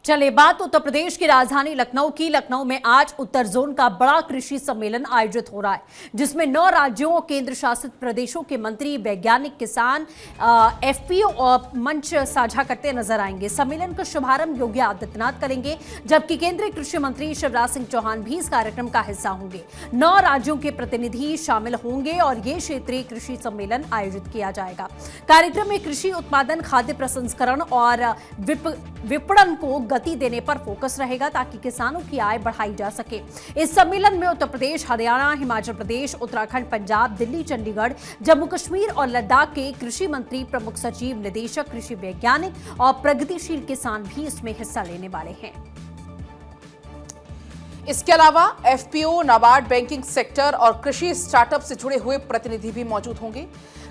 चले बात उत्तर प्रदेश की राजधानी लखनऊ की। लखनऊ में आज उत्तर जोन का बड़ा कृषि सम्मेलन आयोजित हो रहा है, जिसमें 9 राज्यों और केंद्र शासित प्रदेशों के मंत्री, वैज्ञानिक, किसान, एफपीओ और मंच साझा करते नजर आएंगे। सम्मेलन का शुभारंभ योगी आदित्यनाथ करेंगे, जबकि केंद्रीय कृषि मंत्री शिवराज सिंह चौहान भी इस कार्यक्रम का हिस्सा होंगे। 9 राज्यों के प्रतिनिधि शामिल होंगे और ये क्षेत्रीय कृषि सम्मेलन आयोजित किया जाएगा। कार्यक्रम में कृषि उत्पादन, खाद्य प्रसंस्करण और विपणन को गति देने पर फोकस रहेगा, ताकि किसानों की आय बढ़ाई जा सके। इस सम्मेलन में उत्तर प्रदेश, हरियाणा, हिमाचल प्रदेश, उत्तराखंड, पंजाब, दिल्ली, चंडीगढ़, जम्मू कश्मीर और लद्दाख के कृषि मंत्री, प्रमुख सचिव, निदेशक, कृषि वैज्ञानिक और प्रगतिशील किसान भी इसमें हिस्सा लेने वाले हैं। इसके अलावा एफपीओ, नाबार्ड, बैंकिंग सेक्टर और कृषि स्टार्टअप से जुड़े हुए प्रतिनिधि भी मौजूद होंगे।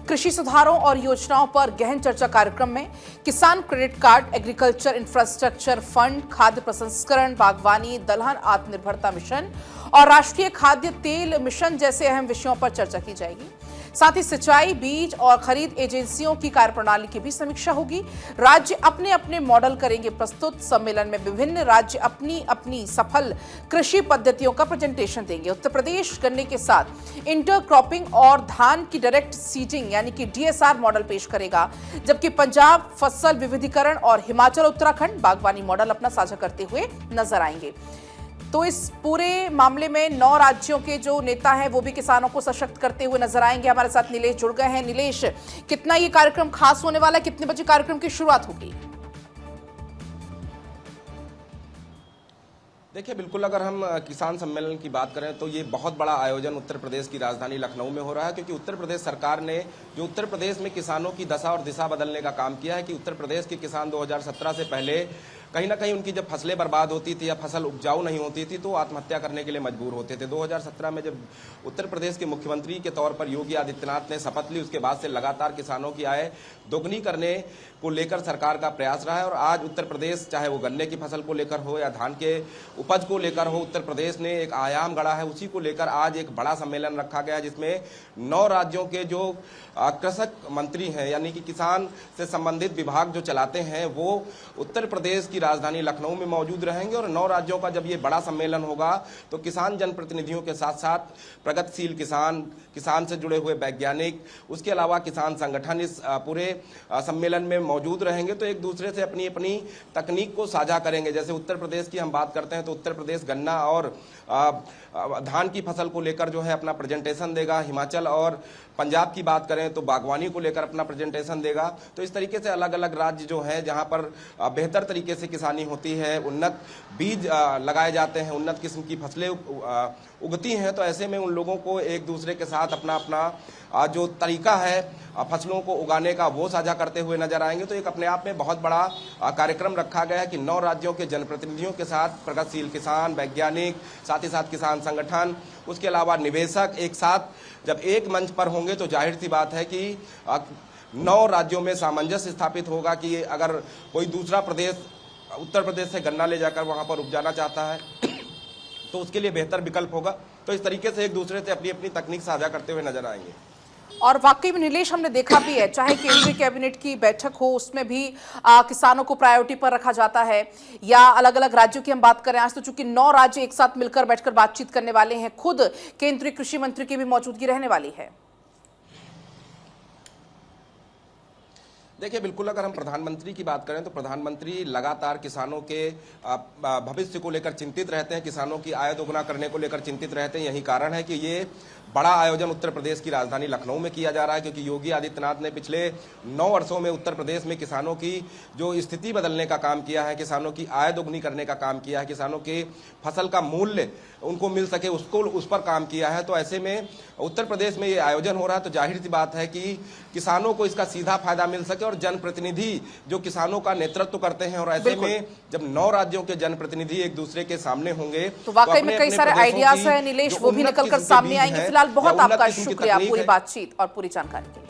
कृषि सुधारों और योजनाओं पर गहन चर्चा कार्यक्रम में किसान credit card, agriculture infrastructure fund, खाद्य प्रसंस्करण, बागवानी, दलहन आत्मनिर्भरता मिशन और राष्ट्रीय खाद्य तेल मिशन जैसे अहम विषयों पर चर्चा की जाएगी। साथ ही सिंचाई, बीज और खरीद एजेंसियों की कार्यप्रणाली की भी समीक्षा होगी। राज्य अपने अपने मॉडल करेंगे प्रस्तुत। सम्मेलन में विभिन्न राज्य अपनी अपनी सफल कृषि पद्धतियों का प्रेजेंटेशन देंगे। उत्तर प्रदेश गन्ने के साथ इंटरक्रॉपिंग और धान की डायरेक्ट सीडिंग यानी कि डीएसआर मॉडल पेश करेगा, जबकि पंजाब फसल विविधीकरण और हिमाचल, उत्तराखंड बागवानी मॉडल अपना साझा करते हुए नजर आएंगे। तो इस पूरे मामले में 9 राज्यों के जो नेता हैं वो भी किसानों को सशक्त करते हुए नजर आएंगे। हमारे साथ नीलेश जुड़ गए हैं। नीलेश, कितना ये कार्यक्रम खास होने वाला है? कितने बजे कार्यक्रम की शुरुआत होगी? देखिए, बिल्कुल अगर हम किसान सम्मेलन की बात करें तो ये बहुत बड़ा आयोजन उत्तर प्रदेश की राजधानी लखनऊ में हो रहा है, क्योंकि उत्तर प्रदेश सरकार ने जो उत्तर प्रदेश में किसानों की दशा और दिशा बदलने का काम किया है कि उत्तर प्रदेश के किसान 2017 से पहले कहीं ना कहीं उनकी जब फसलें बर्बाद होती थी या फसल उपजाऊ नहीं होती थी तो आत्महत्या करने के लिए मजबूर होते थे। 2017 में जब उत्तर प्रदेश के मुख्यमंत्री के तौर पर योगी आदित्यनाथ ने शपथ ली, उसके बाद से लगातार किसानों की आय दोगुनी करने को लेकर सरकार का प्रयास रहा है। और आज उत्तर प्रदेश, चाहे वो गन्ने की फसल को लेकर हो या धान के उपज को लेकर हो, उत्तर प्रदेश ने एक आयाम गढ़ा है। उसी को लेकर आज एक बड़ा सम्मेलन रखा गया, जिसमें 9 राज्यों के जो कृषक मंत्री हैं यानी कि किसान से संबंधित विभाग जो चलाते हैं वो उत्तर प्रदेश की राजधानी लखनऊ में मौजूद रहेंगे। और 9 राज्यों का जब ये बड़ा सम्मेलन होगा तो किसान जनप्रतिनिधियों के साथ साथ प्रगतिशील किसान, किसान से जुड़े हुए वैज्ञानिक, उसके अलावा किसान संगठन इस पूरे सम्मेलन में मौजूद रहेंगे। तो एक दूसरे से अपनी अपनी तकनीक को साझा करेंगे। जैसे उत्तर प्रदेश की हम बात करते हैं तो उत्तर प्रदेश गन्ना और धान की फसल को लेकर जो है अपना प्रेजेंटेशन देगा। हिमाचल और पंजाब की बात करें तो बागवानी को लेकर अपना प्रेजेंटेशन देगा। तो इस तरीके से अलग अलग राज्य जो है जहां पर बेहतर तरीके से किसानी होती है, उन्नत बीज लगाए जाते हैं, उन्नत किस्म की फसलें उगती हैं, तो ऐसे में उन लोगों को एक दूसरे के साथ अपना अपना जो तरीका है फसलों को उगाने का वो साझा करते हुए नजर आएंगे। तो एक अपने आप में बहुत बड़ा कार्यक्रम रखा गया है कि 9 राज्यों के जनप्रतिनिधियों के साथ प्रगतिशील किसान, वैज्ञानिक, साथ ही साथ किसान संगठन, उसके अलावा निवेशक एक साथ जब एक मंच पर होंगे तो जाहिर सी बात है कि 9 राज्यों में सामंजस्य स्थापित होगा कि अगर कोई दूसरा प्रदेश उत्तर प्रदेश से गन्ना ले जाकर वहां पर उपजाना चाहता है तो उसके लिए बेहतर विकल्प होगा। तो इस तरीके से एक दूसरे से अपनी अपनी तकनीक साझा करते हुए नजर आएंगे। और वाकई में नीलेश, हमने देखा भी है, चाहे केंद्रीय कैबिनेट की बैठक हो उसमें भी किसानों को प्रायोरिटी पर रखा जाता है, या अलग अलग राज्यों की हम बात करें, आज तो चूंकि 9 राज्य एक साथ मिलकर बैठकर बातचीत करने वाले हैं, खुद केंद्रीय कृषि मंत्री की भी मौजूदगी रहने वाली है। देखिए, बिल्कुल अगर हम प्रधानमंत्री की बात करें तो प्रधानमंत्री लगातार किसानों के भविष्य को लेकर चिंतित रहते हैं, किसानों की आय दोगुना करने को लेकर चिंतित रहते हैं। यही कारण है कि ये बड़ा आयोजन उत्तर प्रदेश की राजधानी लखनऊ में किया जा रहा है, क्योंकि योगी आदित्यनाथ ने पिछले 9 वर्षों में उत्तर प्रदेश में किसानों की जो स्थिति बदलने का काम किया है, किसानों की आय दोगुनी करने का काम किया है, किसानों के फसल का मूल्य उनको मिल सके उसको उस पर काम किया है। तो ऐसे में उत्तर प्रदेश में ये आयोजन हो रहा है तो जाहिर सी बात है कि किसानों को इसका सीधा फायदा मिल सके और जनप्रतिनिधि जो किसानों का नेतृत्व करते हैं, और ऐसे में जब 9 राज्यों के जनप्रतिनिधि एक दूसरे के सामने होंगे तो वाकई में कई सारे आइडियाज हैं नीलेश, वो भी निकलकर सामने आएंगे। फिलहाल बहुत आपका शुक्रिया पूरी बातचीत और पूरी जानकारी के लिए।